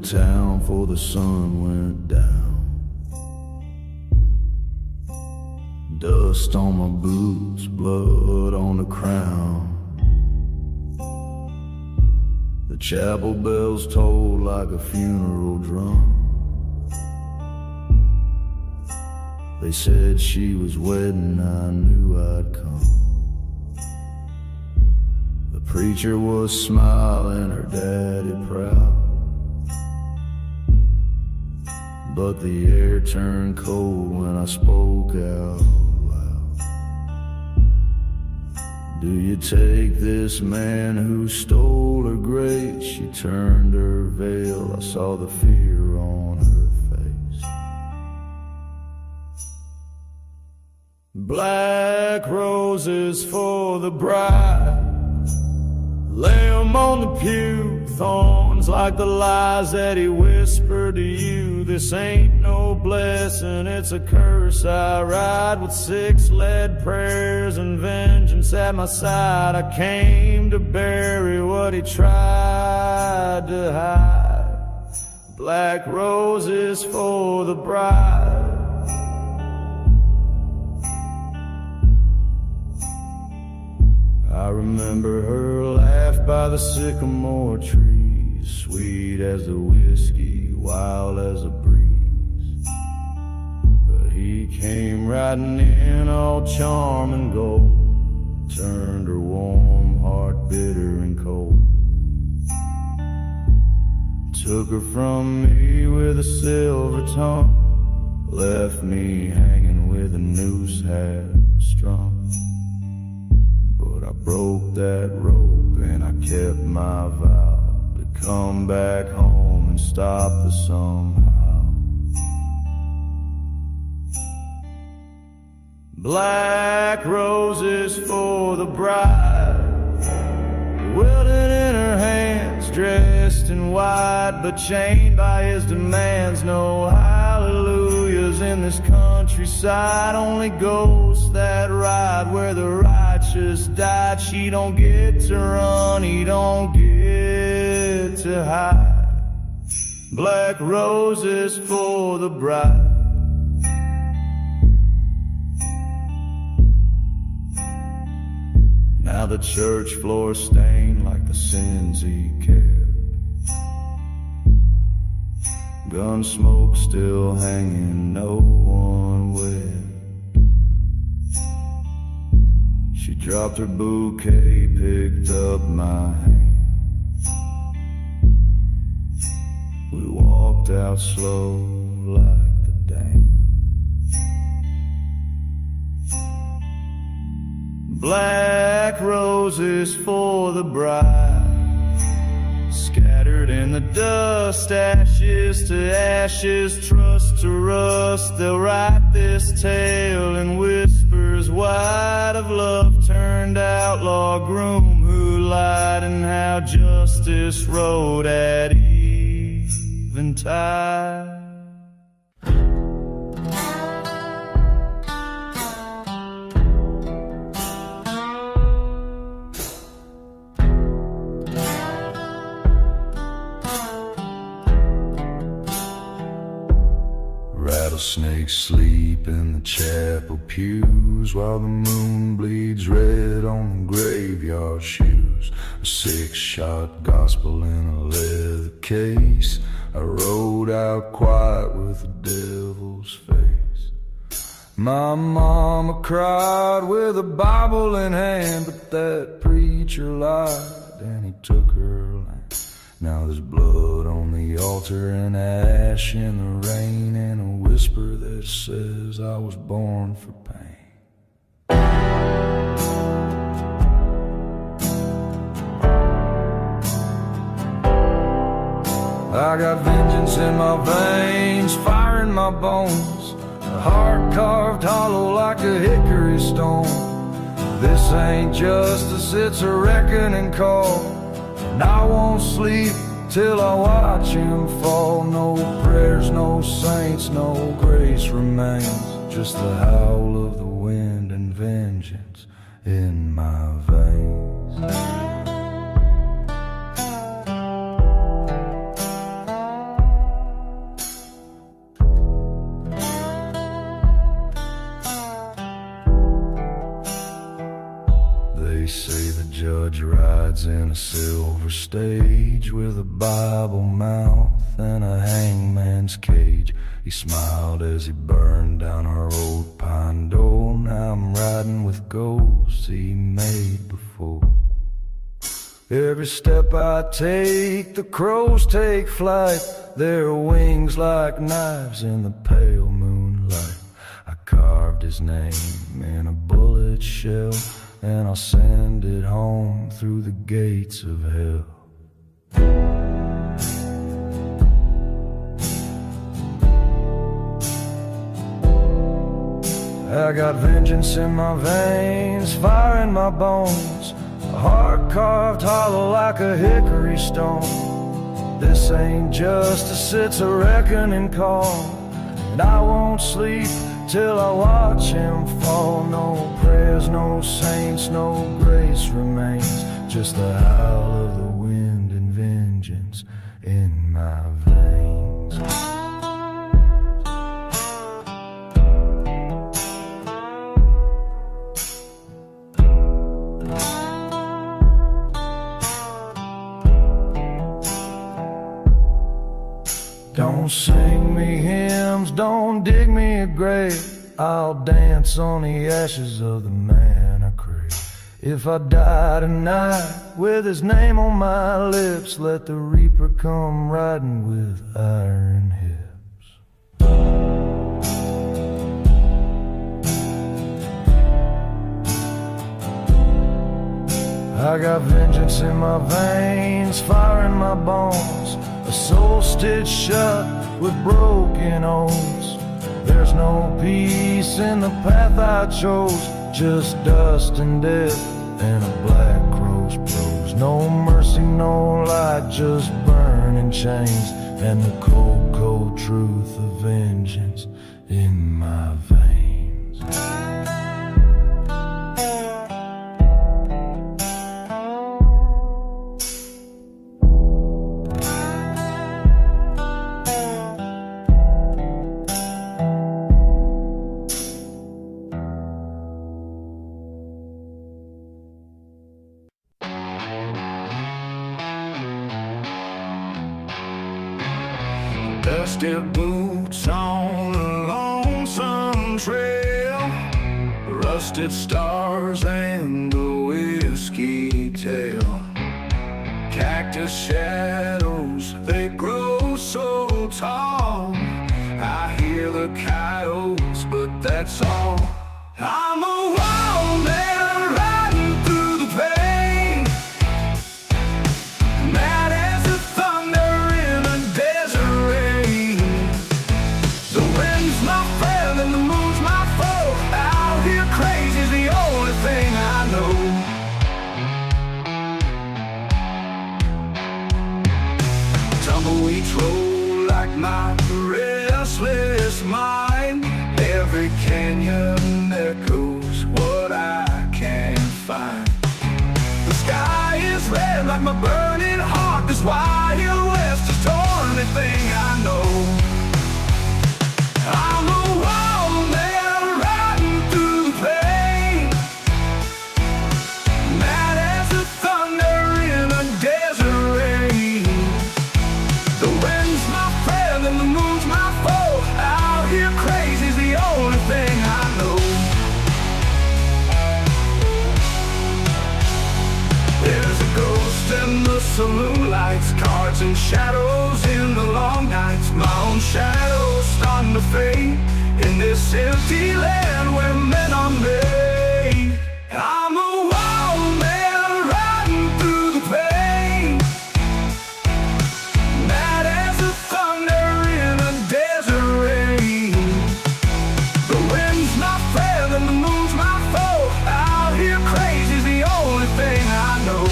town before the sun went down. Dust on my boots, blood on the crown. The chapel bells tolled like a funeral drum. They said she was wedding, I knew I'd come. The preacher was smiling, her daddy proud. But the air turned cold when I spoke out loud. Do you take this man who stole her grace? She turned her veil, I saw the fear on her face. Black roses for the bride, lay 'em on the pew. Thorns like the lies that he whispered to you. This ain't no blessing, it's a curse. I ride with 6 lead prayers and vengeance at my side. I came to bury what he tried to hide. Black roses for the bride. I remember her laugh by the sycamore trees, sweet as the whiskey, wild as a breeze. But he came riding in all charm and gold, turned her warm heart bitter and cold. Took her from me with a silver tongue, left me hanging with a noose half strung. I broke that rope and I kept my vow to come back home and stop the somehow. Black roses for the bride, wilted in her hands, dressed in white, but chained by his demands. No hallelujahs in this countryside, only ghosts that ride where the righteous died. She don't get to run, he don't get to hide. Black roses for the bride. Now the church floor stained like the sins he kept. Gun smoke still hanging, no one wept. She dropped her bouquet, picked up my hand. We walked out slow like the dame. Black roses for the bride, scattered in the dust, ashes to ashes, trust to rust. They'll write this tale in whispers wide of love turned outlaw, groom who lied, and how justice rode at eventide. Rattlesnakes sleep in the chapel pews while the moon bleeds red on the graveyard shoes. A 6-shot gospel in a leather case. I rode out quiet with the devil's face. My mama cried with a Bible in hand, but that preacher lied and he took her land. Now there's blood on the altar and ash in the rain, and a whisper that says I was born for pain. I got vengeance in my veins, fire in my bones, a heart carved hollow like a hickory stone. This ain't justice, it's a reckoning call, and I won't sleep till I watch him fall. No prayers, no saints, no grace remains, just the howl of the wind and vengeance in my veins. rides in a silver stage with a Bible mouth and a hangman's cage. He smiled as he burned down our old pine door. Now I'm riding with ghosts he made before. Every step I take, the crows take flight, their wings like knives in the pale moonlight. I carved his name in a bullet shell, and I'll send it home through the gates of hell. I got vengeance in my veins, fire in my bones, a heart carved hollow like a hickory stone. This ain't justice, it's a reckoning call, and I won't sleep till I watch him fall. No prayers, no saints, no grace remains, just the howl of the wind and vengeance in my veins. Don't sing me hymns, don't dig me a grave, I'll dance on the ashes of the man I crave. If I die tonight with his name on my lips, let the reaper come riding with iron hips. I got vengeance in my veins, fire in my bones, a soul stitched shut with broken oaths. There's no peace in the path I chose, just dust and death and a black crow's prose. No mercy, no light, just burning chains, and the cold, cold truth of vengeance in my veins. Dusty boots on a lonesome trail, rusted stars and a whiskey tail. Cactus shadows, they grow so tall. I hear the coyotes, but that's all. I'm a wild man riding through the pain, mad as the thunder in a desert rain. The wind's my friend and the moon's my foe. Out here crazy's the only thing I know. Tumbleweeds roll like my restless mind. Every canyon echoes what I can't find. The sky is red like my burning heart. This wild west is the only thing I know. I'm a wild man riding through the pain, mad as the thunder in a desert rain. The wind's my friend and the moon's my foe. Out here crazy's the only thing I know. There's a ghost in the saloon lights, cards and shadows in the long nights. My own shadow's starting to fade in this empty land where men are made. I'm a wild man riding through the pain, mad as the thunder in a desert rain. The wind's my friend and the moon's my foe. Out here crazy's the only thing I know.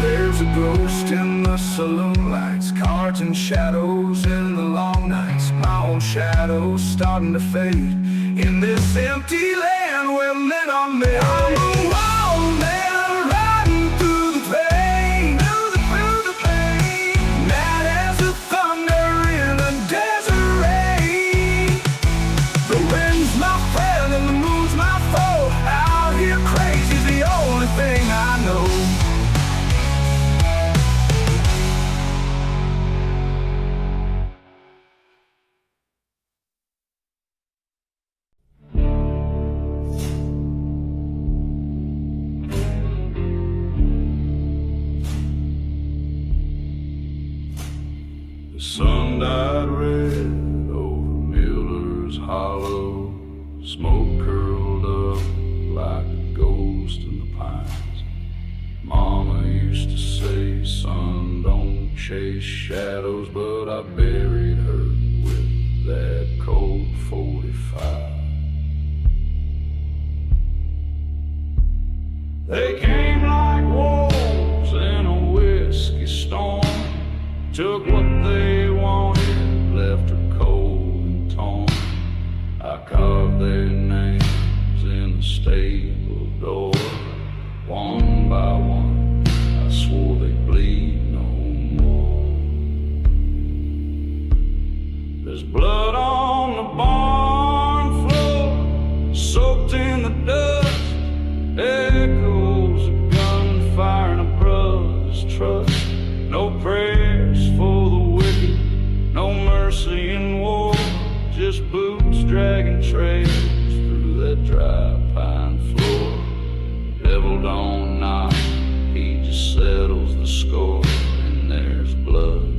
There's a ghost in the saloon lights, cards and shadows in the long nights. My own shadow's starting to fade in this empty land where men are made. I'm a wild man riding through the pain, through the pain, mad as the thunder in a desert curled up like a ghost in the pines. Mama used to say, son, don't chase shadows, but I buried her with that cold 45. They came like wolves in a whiskey storm, took what they wanted, left her cold and torn. I carved their names in the stable door, one by one. I swore they'd bleed no more. There's blood on the barn floor, soaked in the dust, echoes of gunfire and a brother's trust. No prayers for the wicked, no mercy in war, just boots dragging trails through that dry pine floor. Devil don't knock, he just settles the score, and there's blood,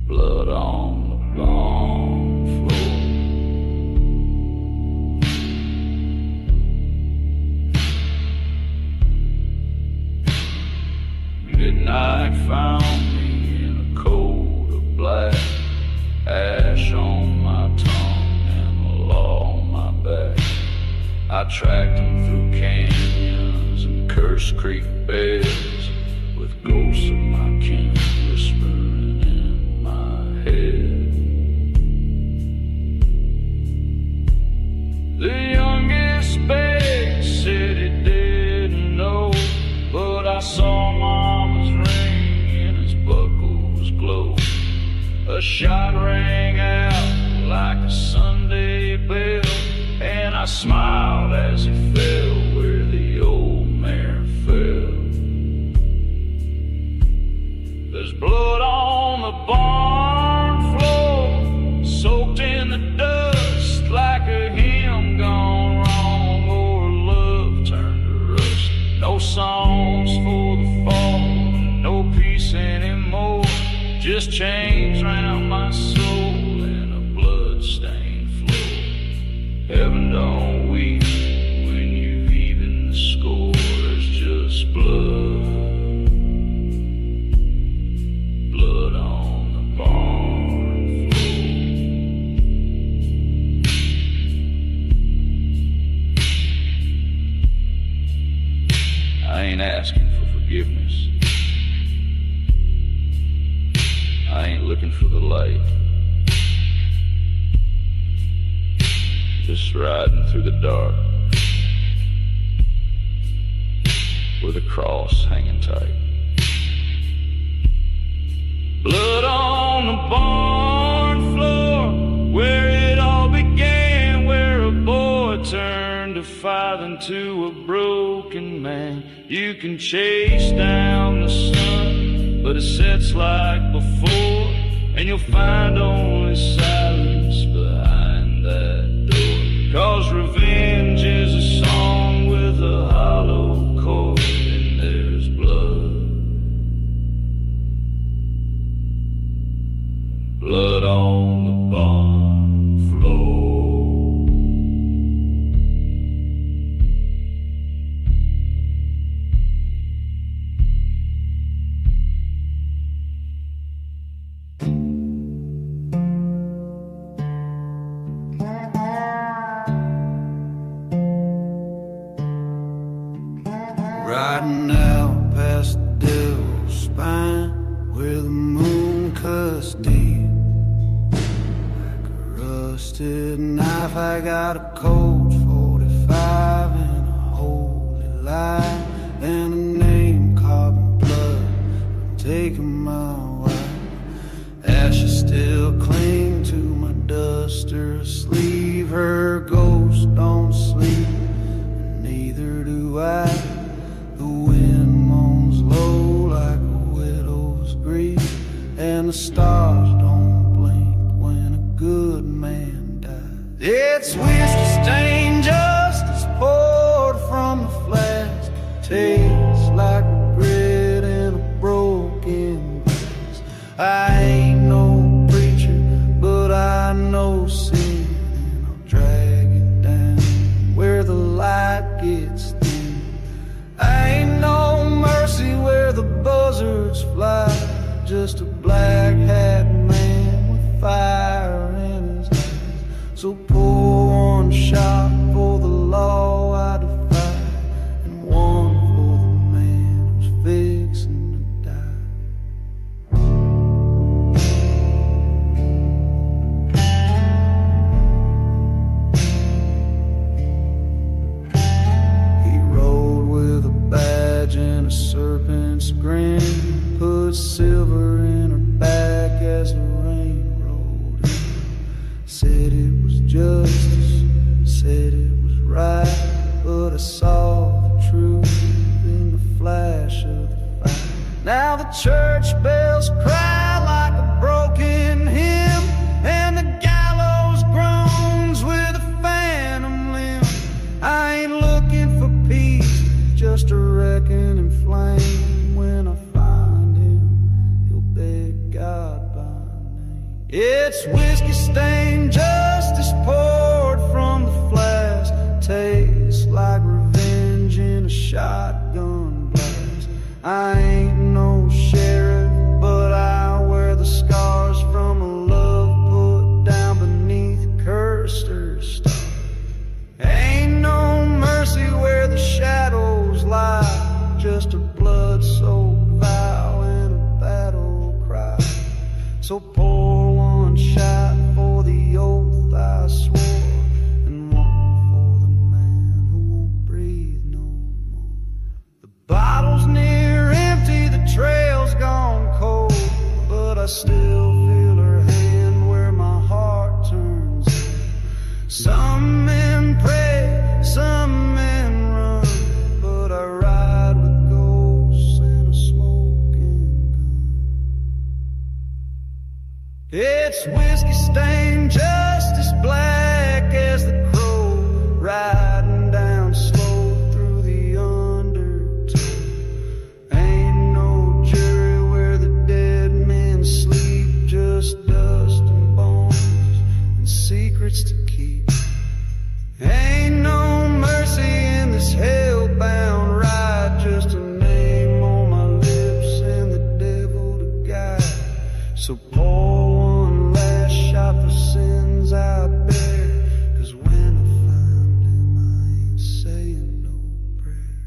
blood on the barn floor. Midnight found me in a coat of black, ash on my tongue and the law on my back. I tracked him through canyons and Curse Creek beds, with ghosts of my kin whispering in my head. The youngest babe said he didn't know, but I saw Mama's ring and his buckles glow. A shot rang out like a Sunday bell, and I smiled as he fell where the old mare fell. There's blood on the barn floor, soaked in the dust, like a hymn gone wrong or a love turned to rust. No songs for the fall, no peace anymore, just chains round my soul and a blood-stained floor. Heaven don't weep when you've even the score. There's just blood, blood on the barn floor. I ain't asking for forgiveness, I ain't looking for the light, just riding through the dark with a cross hanging tight. Blood on the barn floor, where it all began, where a boy turned a father into a broken man. You can chase down the sun, but it sets like before, and you'll find only silence behind that door. 'Cause revenge is a song with a hollow chord, and there's blood, blood on the barn floor. Riding out past the devil's spine, where the moon cuts deep like a rusted knife. I got a Colt 45 and a holy light, and a name carved in blood. I'm taking my wife. Ashes still cling to my duster sleeve. Her ghost don't sleep, and neither do I. The wind moans low like a widow's grief, and the stars don't blink when a good man dies. It's whiskey stained justice poured from the flask, tastes like regret in a broken glass. I ain't no preacher, but I know sin. just a black hat man with fire in his eyes. So pour one shot for the law I defy, and one for the man who's fixing to die. He rode with a badge and a serpent's grin, put silver in her back as the rain rolled in. Said it was justice, said it was right, but I saw the truth in the flash of the fire. Now the church bells cry like a broken hymn, and the gallows groans with a phantom limb. I ain't looking for peace, just a reckoning flame. When I find him, he'll beg God by name. It's whiskey stained justice poured from the flask, tastes like revenge in a shotgun blast. I ain't no sheriff, but I wear the scars from a love put down beneath Custer's star. Ain't no mercy where the shadows lie, just a blood-soaked vow and a battle cry. So pour one shot for the oath I swore, and one for the man who won't breathe no more. The bottle's near empty, the trail's gone cold, but I still feel her hand where my heart turns in. Some men pray, some men run, but I ride with ghosts and a smoking gun. It's whiskey stained justice, black as the crow, riding down slow through the undertow. Ain't no jury where the dead men sleep, just dust and bones and secrets to keep. Ain't no mercy in this hell-bound ride, just a name on my lips and the devil to guide. So pour one last shot for sins I bear, 'cause when I find him I ain't saying no prayer.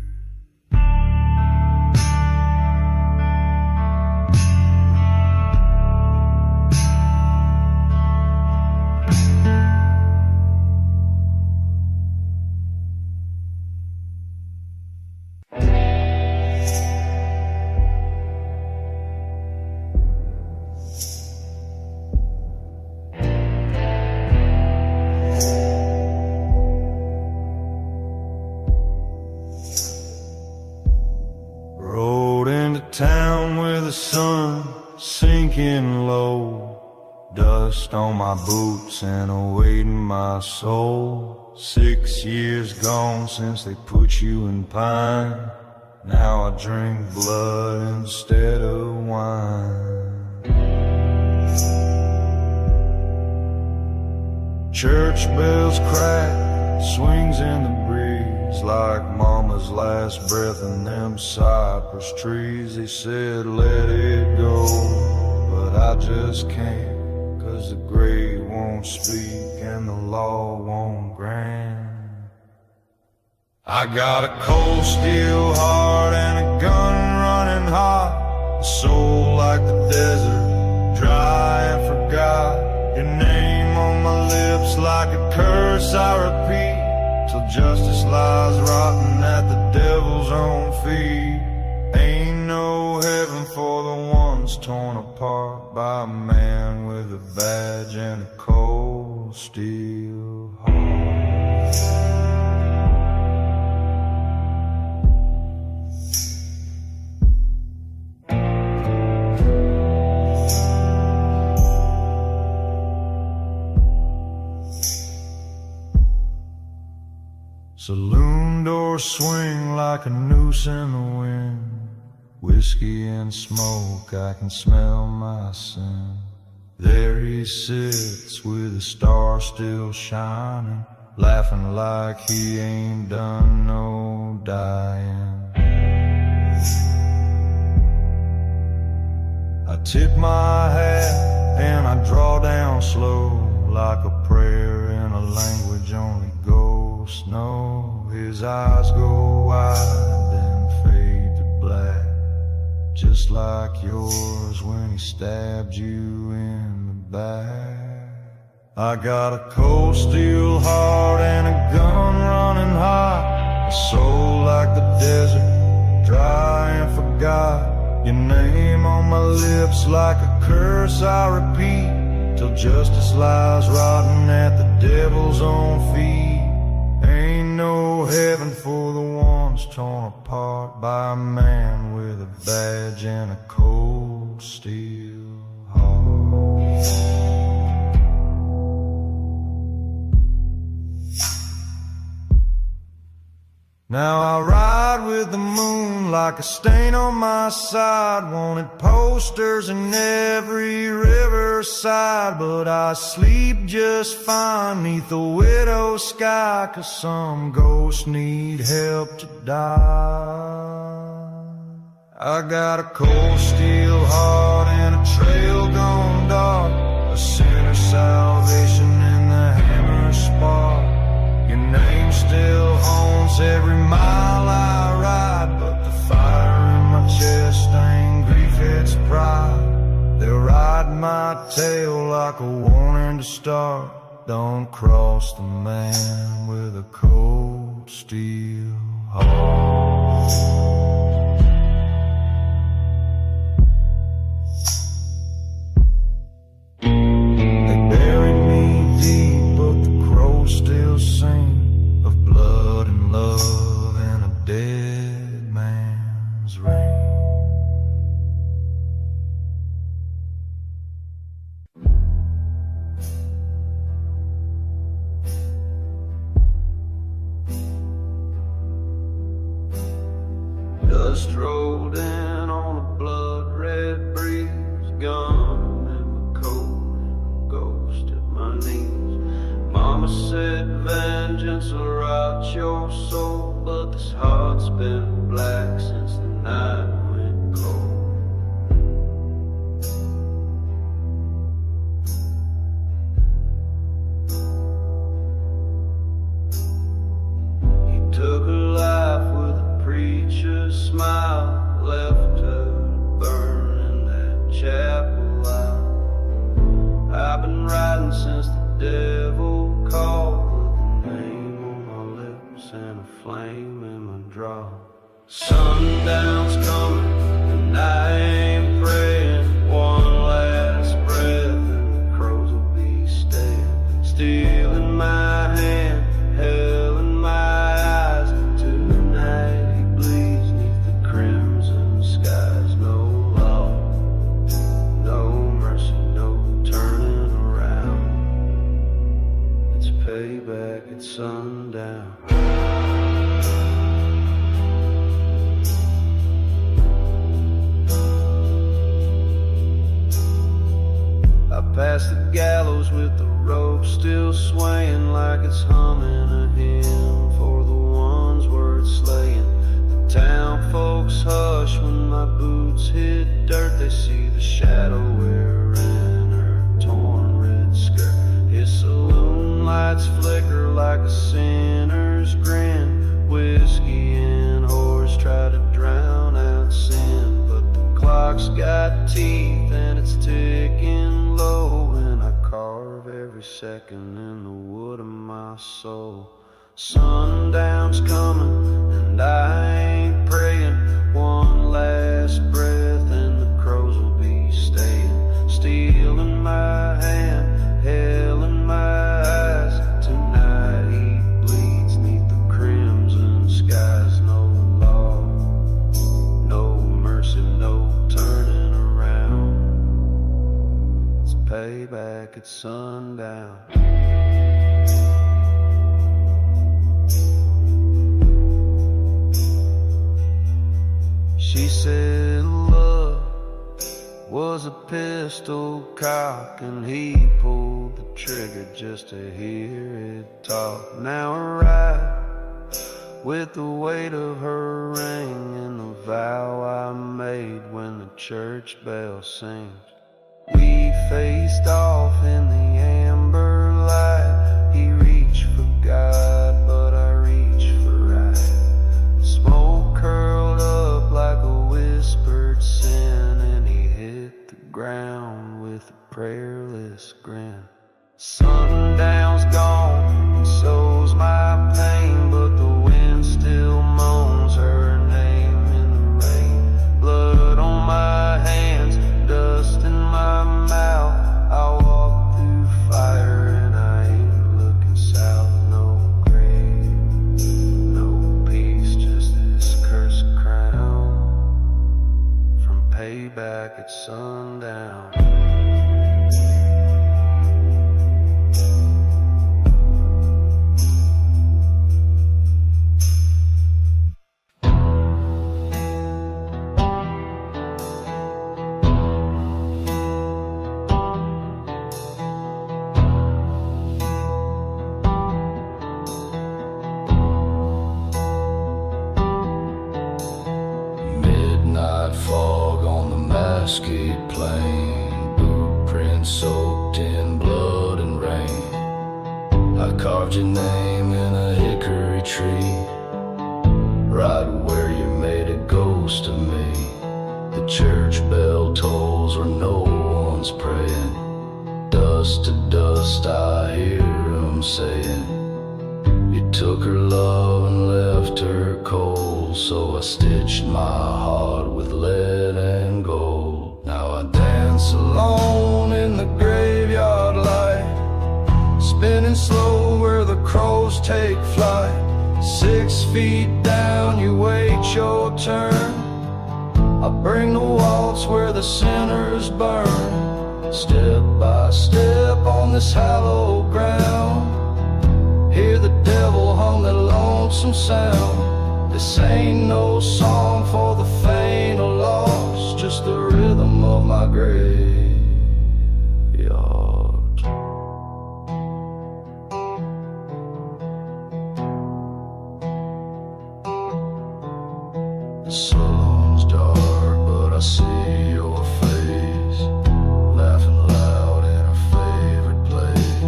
Rode into town with the sun sinking low, dust on my boots and a weight in my soul. 6 years gone since they put you in pine, now I drink blood instead of wine. Church bells crack, swings in the breeze, like mama's last breath in them cypress trees. They said let it go, but I just can't, 'cause the grave won't speak and the law won't grant. I got a cold steel heart and a gun running hot, a soul like the desert, dry and forgot. Your name on my lips like a curse I repeat, till justice lies rotten at the devil's own feet. Ain't no heaven for the ones torn apart by a man with a badge and a cold steel heart. Saloon doors swing like a noose in the wind, whiskey and smoke, I can smell my sin. There he sits with the star still shining, laughing like he ain't done no dying. I tip my hat and I draw down slow, like a prayer in a language only ghosts know. His eyes go wide, then fade to black, just like yours when he stabbed you in the back. I got a cold steel heart and a gun running hot, a soul like the desert, dry and forgot. Your name on my lips like a curse I repeat, till justice lies rotting at the devil's own feet. Ain't no heaven for the ones torn apart by a man with a badge and a cold steel heart. Now I ride with the moon like a stain on my side, wanted posters in every riverside, but I sleep just fine neath the widow's sky, 'cause some ghosts need help to die. I got a cold steel heart and a trail gone dark, a sinner's salvation in the hammer's spark. Your name still haunts every mile I ride, but the fire in my chest ain't grief, it's pride. They'll ride my tail like a warning to start. Don't cross the man with a cold steel heart. They buried me deep, but the crows still sing of blood and love and a dead man's ring. Dust rolled in on a blood-red breeze, gun in my coat, ghost at my knees. Mama said vengeance will rot your soul, but this heart's been black since the night went cold. He took her life with a preacher's smile, left her to burn in that chapel out. I've been riding since the devil called, with a name on my lips and a flame in my draw. Sundown's coming and I ain't praying, one last breath and the crows will be staying. Steel in my hand, hell in my eyes, tonight he bleeds neath the crimson skies. No law, no mercy, no turning around. It's payback at sundown. I passed the gallows with the rope still swaying, like it's humming a hymn for the ones worth slaying. The town folks hush when my boots hit dirt, they see the shadow wearing her torn red skirt. His saloon lights flicker like a sinner's grin, whiskey and whores try to drown out sin, but the clock's got teeth and it's ticking low, and I carve every second in the wood of my soul. Sundown's coming and I ain't praying, one last breath and the crows will be staying. Steel in my hand, hell in my eyes, tonight he bleeds neath the crimson skies. No law, no mercy, no turning around. It's payback at sundown. She said love was a pistol cock, and he pulled the trigger just to hear it talk. Now I ride with the weight of her ring and the vow I made when the church bell sings. We faced off in the amber light. He reached for God, but I reached for right. Smoke curled up like a whispered sin, and he hit the ground with a prayerless grin. Sundown's gone, and so's my pain, but the wind still moans her name in the rain. Blood on my hands, dust in my mouth. I walk through fire and I ain't looking south. No grave, no peace, just this cursed crown from payback at sundown. Fog on the Mesquite plain, boot prints soaked in blood and rain. I carved your name in a hickory tree, right where you made a ghost of me. The church bell tolls where no one's praying. Dust to dust I hear 'em saying, you took her love and left her cold, so I stitched my heart with lead and gold. Now I dance alone in the graveyard light, spinning slow where the crows take flight. 6 feet down, you wait your turn. I bring the waltz where the sinners burn. Step by step on this hallowed ground, hear the devil hum that lonesome sound. This ain't no song for the faint or lost, just the rhythm of my graveyard. The sun's dark, but I see your face, laughing loud in her favorite place.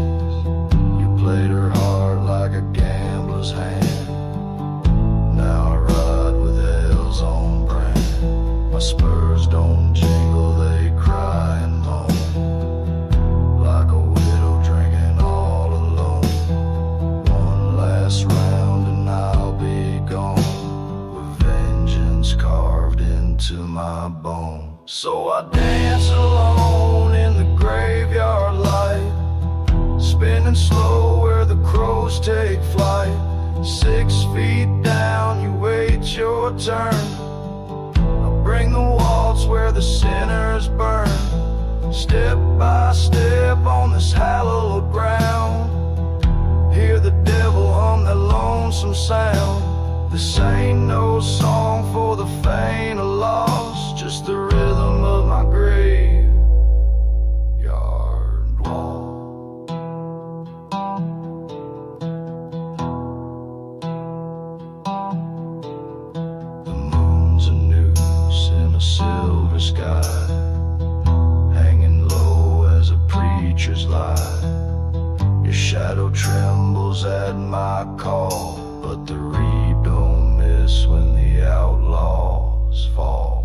You played her heart like a gambler's hand. Now I ride with hell's own brand. My spurs don't jingle, they cry and moan, like a widow drinking all alone. One last round and I'll be gone, with vengeance carved into my bone. So I dance alone in the graveyard light, spinning slow where the crows take flight. 6 feet down, you wait your turn. I bring the waltz where the sinners burn. Step by step on this hallowed ground, hear the devil hum that lonesome sound. This ain't no song for the faint or lost, just the rhythm of my graveyard wall. Silver sky, hanging low as a preacher's lie. Your shadow trembles at my call, but the reap don't miss when the outlaws fall.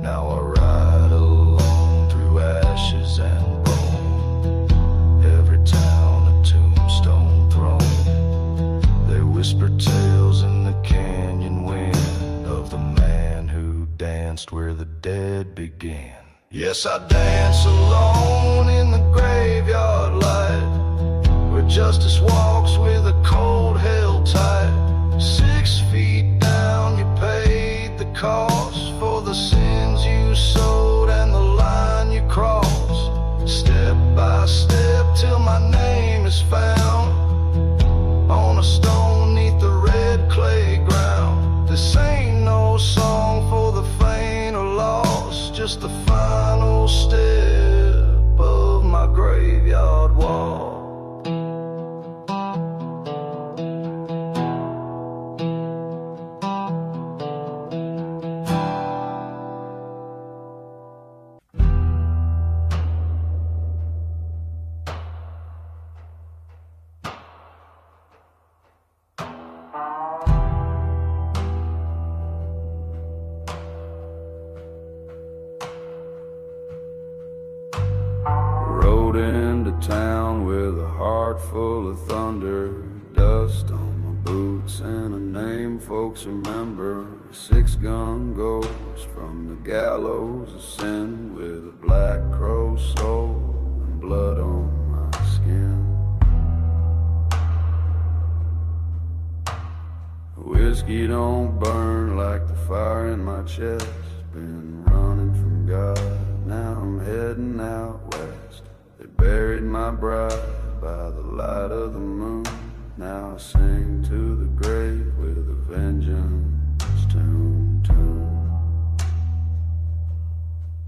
Now I ride alone through ashes and bone, every town a tombstone. They whisper tales in the canyon wind of the man who danced where the dead began. Yes, I dance alone in the graveyard light, where justice walks with a cold held tight. 6 feet down, you paid the cost for the sins you sowed and the line you crossed. Step by step till my name is found on a stone neath the red clay ground. This ain't no song for the faint or lost, just the final step of town with a heart full of thunder, dust on my boots and a name folks remember. A 6-gun ghost from the gallows of sin, with a black crow soul and blood on my skin. Whiskey don't burn like the fire in my chest. Been running from God, now I'm heading out west. They buried my bride by the light of the moon. Now I sing to the grave with a vengeance tune, tune.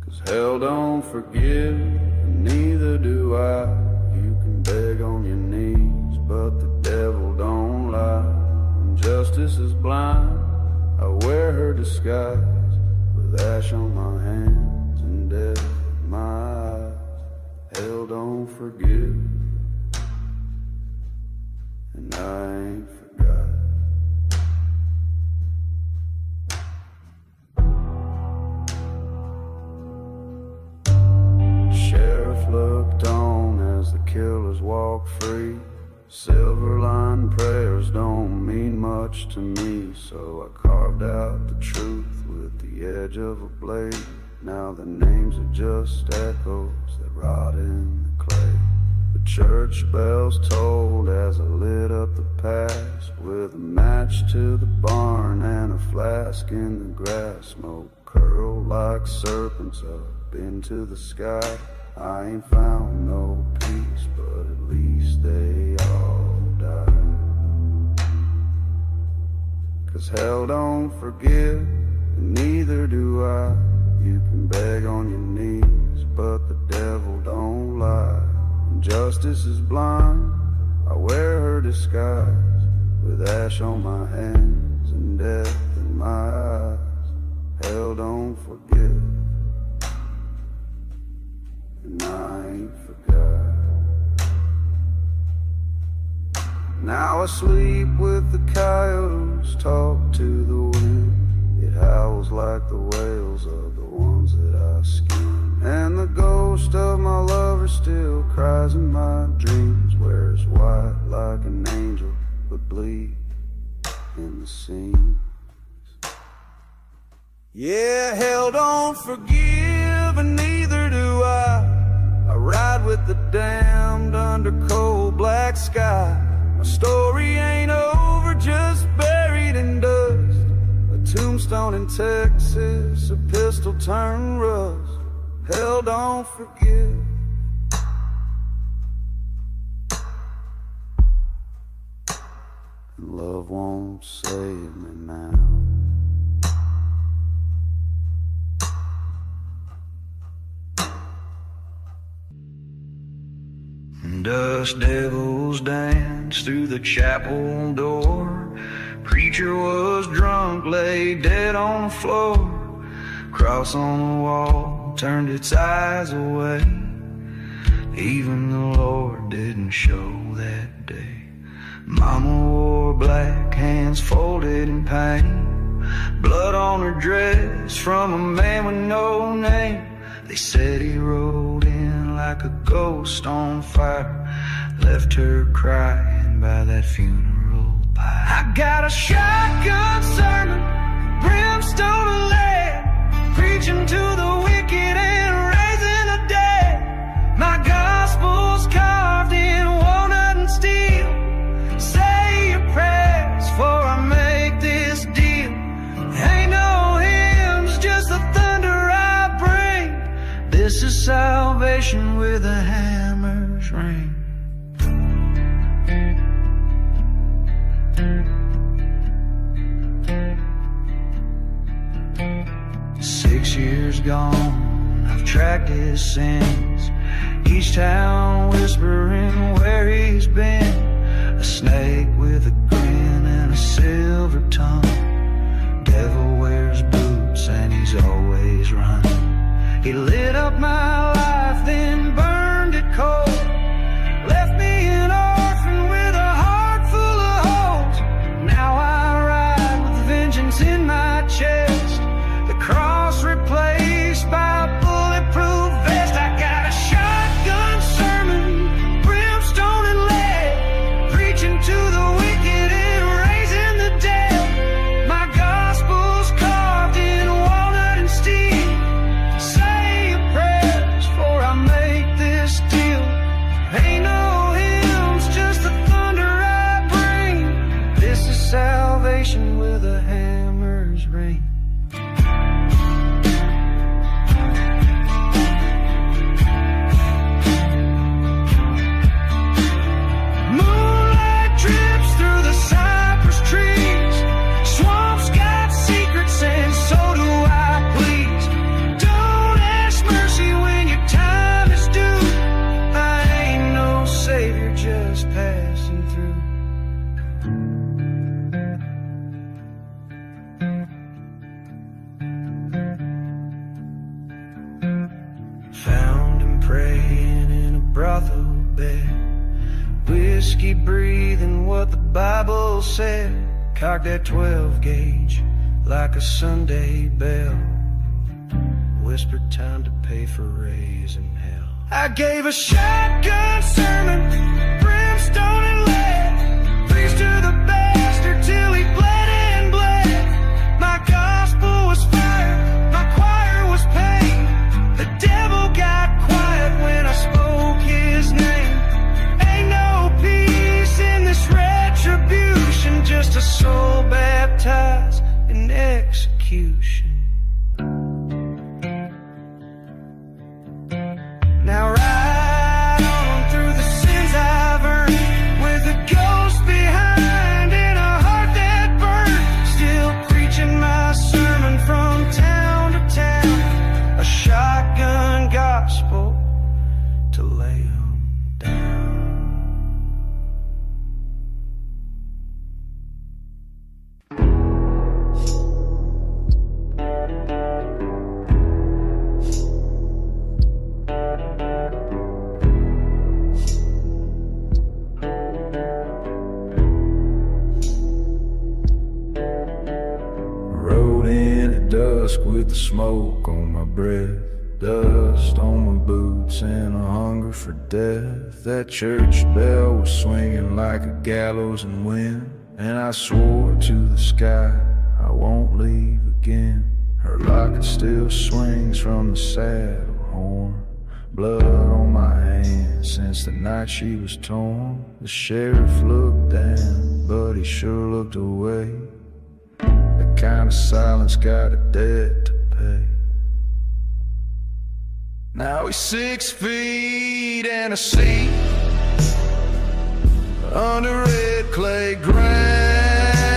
'Cause hell don't forgive, and neither do I. You can beg on your knees, but the devil don't lie. When justice is blind, I wear her disguise, with ash on my hands and death in my eyes. Hell don't forgive, and I ain't forgot. Sheriff looked on as the killers walked free. Silver-lined prayers don't mean much to me, so I carved out the truth with the edge of a blade. Now the names are just echoes that rot in the clay. The church bells tolled as I lit up the past, with a match to the barn and a flask in the grass. Smoke curled like serpents up into the sky. I ain't found no peace, but at least they all died. 'Cause hell don't forgive, and neither do I. You can beg on your knees, but the devil don't lie. When justice is blind, I wear her disguise, with ash on my hands and death in my eyes. Hell don't forgive, and I ain't forgot. Now I sleep with the coyotes, talk to the wind. It howls like the wails of the ones that I skin. And the ghost of my lover still cries in my dreams. Wears white like an angel, but bleed in the seams. Yeah, hell don't forgive, and neither do I. I ride with the damned under cold black sky. My story ain't over, just buried in dust. A tombstone in Texas, a pistol turned rust. Hell don't forgive, and love won't save me now. Dust devils dance through the chapel door. Preacher was drunk, lay dead on the floor. Cross on the wall turned its eyes away. Even the Lord didn't show that day. Mama wore black, hands folded in pain. Blood on her dress from a man with no name. They said he rode in like a ghost on fire, left her crying by that funeral pyre. I got a shotgun sermon, brimstone and lead, preaching to the wicked and raising the dead. My gospel's carved in walnut and steel. Say your prayers before I make this deal. Ain't no hymns, just the thunder I bring. This is salvation with a hammer's ring. 6 years gone, I've tracked his sins, each town whispering where he's been. A snake with a grin and a silver tongue. Devil wears boots and he's always running. He lit up my life, then burned it cold. Left me an orphan with a heart full of holes. Now I ride with vengeance in my chest, the cross replaced by a bulletproof vest. I got a shotgun sermon, praying in a brothel bed, whiskey breathing what the Bible said. Cocked that 12 gauge like a Sunday bell, whispered time to pay for raising hell. I gave a shotgun sermon, brimstone and lead, preached to the bastard till he bled and bled. My gospel was fire, my choir was pain. The devil got quiet when I spoke his name. Ain't no peace in this retribution, just a soul baptized in execution. Now ride on through the sins I've earned, with a ghost behind and a heart that burned. Still preaching my sermon from town to town, a shotgun gospel to lay 'em down. Dusk with the smoke on my breath, dust on my boots and a hunger for death. That church bell was swinging like a gallows in wind, and I swore to the sky I won't leave again. Her locket still swings from the saddle horn, blood on my hands since the night she was torn. The sheriff looked down, but he sure looked away. Kind of silence got a debt to pay. Now he's 6 feet and a seat under red clay ground.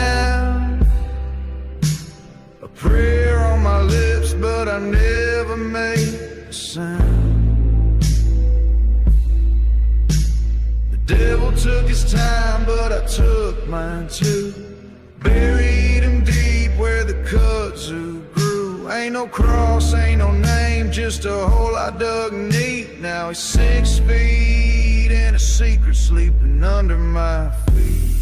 A prayer on my lips, but I never made a sound. The devil took his time, but I took mine too. Buried him deep where the kudzu grew. Ain't no cross, ain't no name, just a hole I dug neat. Now he's 6 feet and a secret sleeping under my feet.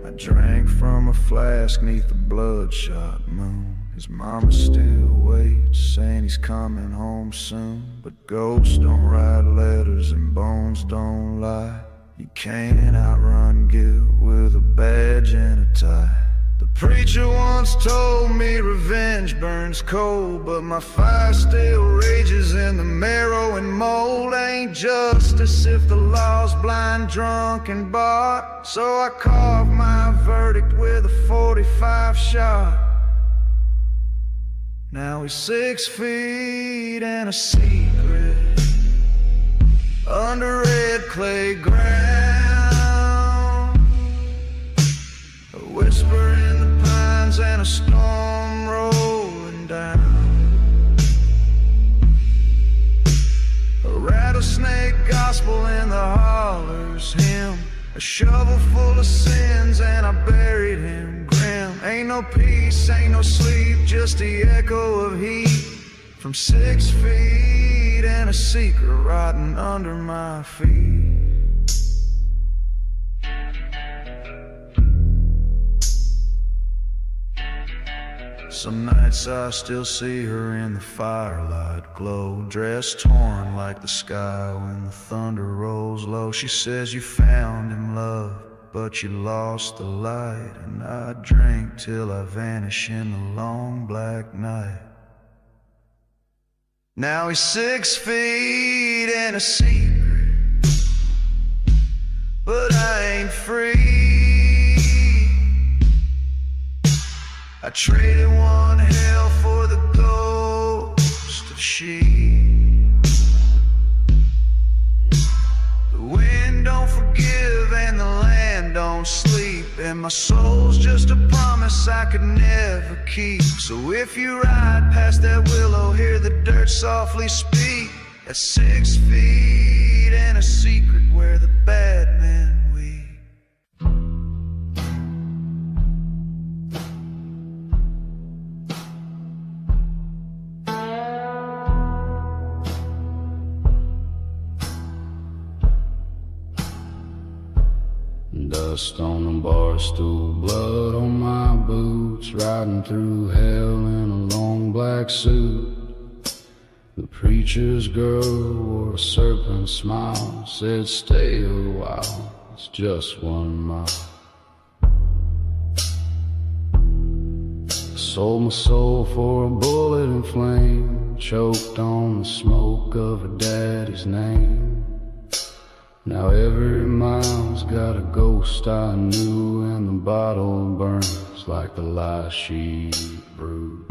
I drank from a flask neath the bloodshot moon. His mama still waits, saying he's coming home soon. But ghosts don't write letters and bones don't lie. You can't outrun guilt with a badge and a tie. The preacher once told me revenge burns cold, but my fire still rages in the marrow and mold. Ain't justice if the law's blind, drunk, and bought. So I carved my verdict with a 45 shot. Now he's 6 feet and a secret under red clay ground. A whisper in the pines and a storm rolling down. A rattlesnake gospel in the hollers hymn. A shovel full of sins and I buried him grim. Ain't no peace, ain't no sleep, just the echo of heat from 6 feet and a secret rotting under my feet. Some nights I still see her in the firelight glow, dress torn like the sky when the thunder rolls low. She says you found him, love, but you lost the light. And I drink till I vanish in the long black night. Now he's 6 feet and a secret, but I ain't free. I traded one hell for the ghost of she. The wind don't forgive and the land don't sleep, and my soul's just a promise I could never keep. So if you ride past that willow, hear the dirt softly speak. At 6 feet and a secret where the bad men weep. Dust on the bar stool, blood on my boots, riding through hell in a long black suit. The preacher's girl wore a serpent smile, said stay a while, it's just 1 mile. I sold my soul for a bullet and flame, choked on the smoke of a daddy's name. Now every mile's got a ghost I knew, and the bottle burns like the lie she brewed.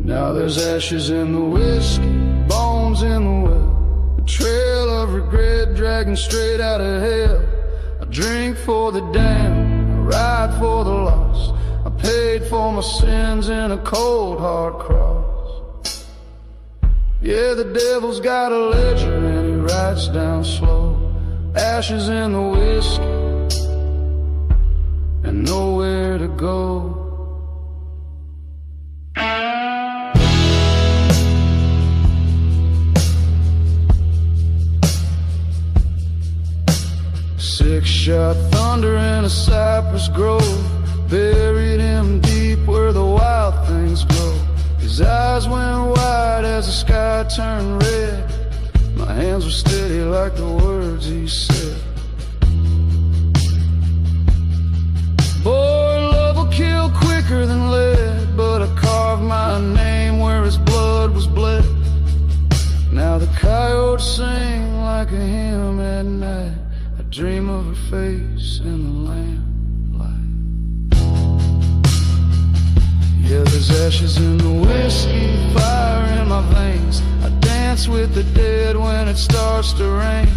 Now there's ashes in the whiskey, bones in the well, a trail of regret dragging straight out of hell. I drink for the damned, I ride for the lost, I paid for my sins in a cold hard cross. Yeah, the devil's got a ledger and he writes down slow, ashes in the whiskey and nowhere to go. Six-shot thunder in a cypress grove, buried him deep where the wild things grow. His eyes went wide as the sky turned red, my hands were steady like the words he said. Boy, love will kill quicker than lead, but I carved my name where his blood was bled. Now the coyotes sing like a hymn at night, I dream of her face in the lamplight. Yeah, there's ashes in the whiskey, fire in my veins. I dance with the dead when it starts to rain.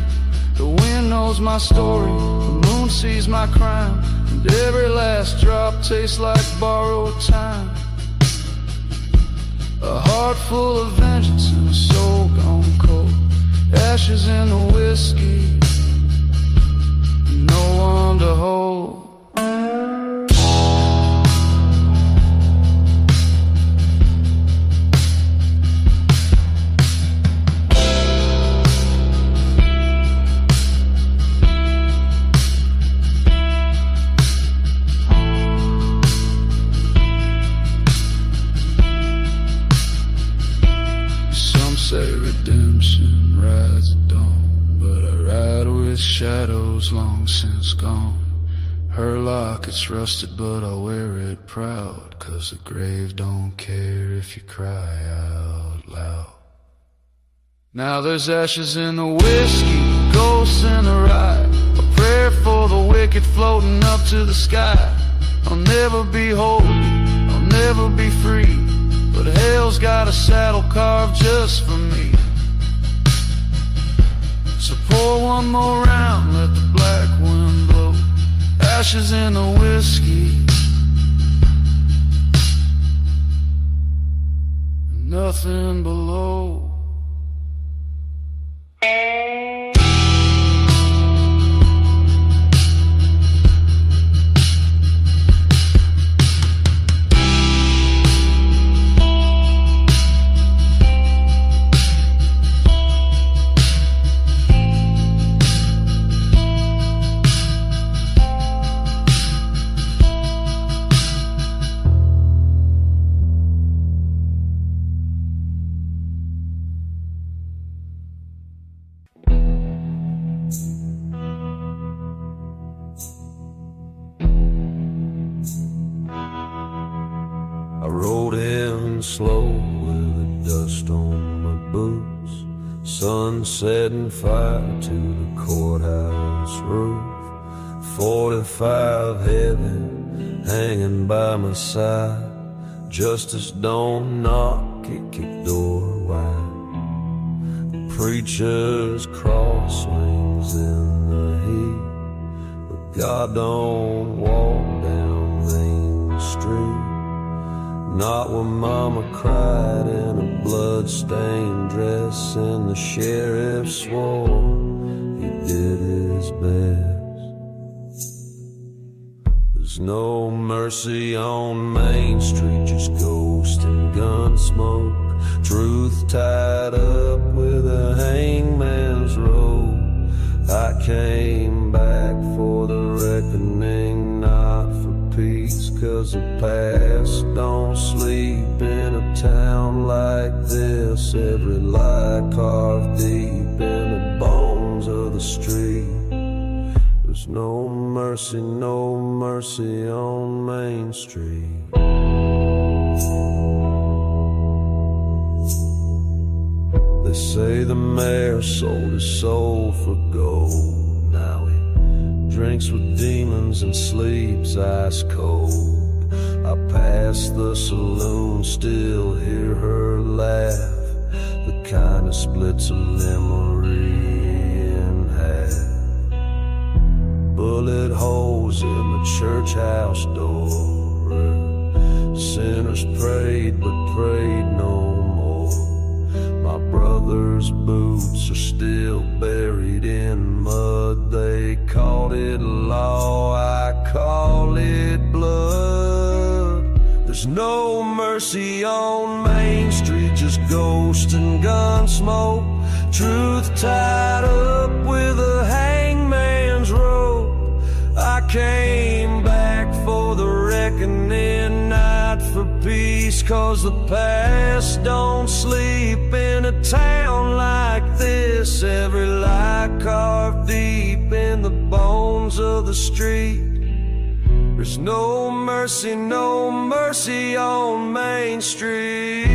The wind knows my story, the moon sees my crime, and every last drop tastes like borrowed time. A heart full of vengeance and a soul gone cold, ashes in the whiskey, no one to hold. Some say redemption rides at dawn, but I ride with shadows long since gone. Her locket's rusted, but I'll wear it proud, 'cause the grave don't care if you cry out loud. Now there's ashes in the whiskey, ghosts in the rye, a prayer for the wicked floating up to the sky. I'll never be holy, I'll never be free, but hell's got a saddle carved just for me. So pour one more round, let the black wind blow, ashes in the whiskey, nothing below. I rode in slow with the dust on my boots, sun setting fire to the courthouse roof, 45 heavy hanging by my side. Justice don't knock, it kick door wide. The preacher's cross swings in the heat, but God don't walk down Main Street. Not when Mama cried in a blood-stained dress and the sheriff swore he did his best. There's no mercy on Main Street, just ghost and gun smoke, truth tied up with a hangman's rope. I came back for the reckoning, not for peace, 'cause the past don't sleep in a town like this. Every lie carved deep in the bones of the street. There's no mercy on Main Street. They say the mayor sold his soul for gold. Now he drinks with demons and sleeps ice cold. I pass the saloon, still hear her laugh, the kind that splits a memory in half. Bullet holes in the church house door. Sinners prayed but prayed no more. My brother's boots are still buried in mud. They called it law, I call it blood. There's no mercy on Main Street, just ghosts and gun smoke. Truth tied up with a hangman's rope. I came back for the reckoning, not for peace, 'cause the past don't sleep in a town like this. Every lie carved deep in the bones of the street. There's no mercy on Main Street.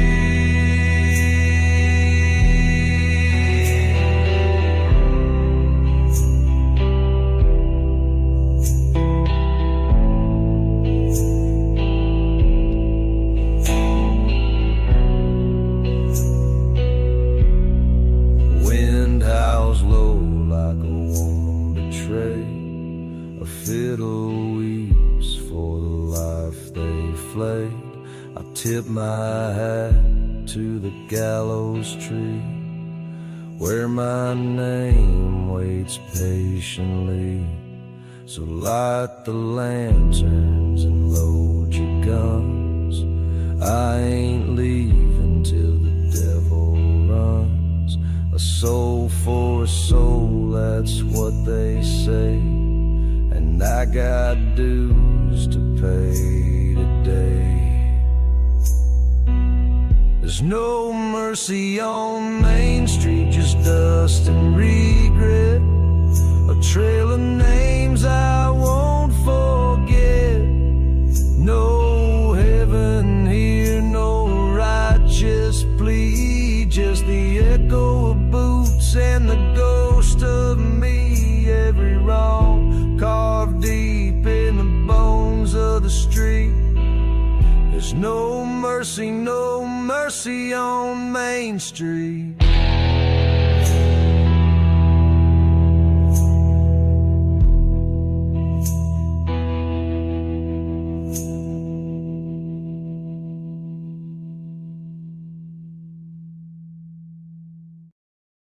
Low like a woman betrayed. A fiddle weeps for the life they flayed. I tip my hat to the gallows tree, where my name waits patiently. So light the lanterns and load your guns. I ain't leaving till the devil runs. A soul for a soul, that's what they say. And I got dues to pay today. There's no mercy on Main Street, just dust and regret. A trail of names I won't forget. No heaven here, no righteous plea, just the echo of boots and the ghost of me. Every wrong carved deep in the bones of the street. There's no mercy on Main Street.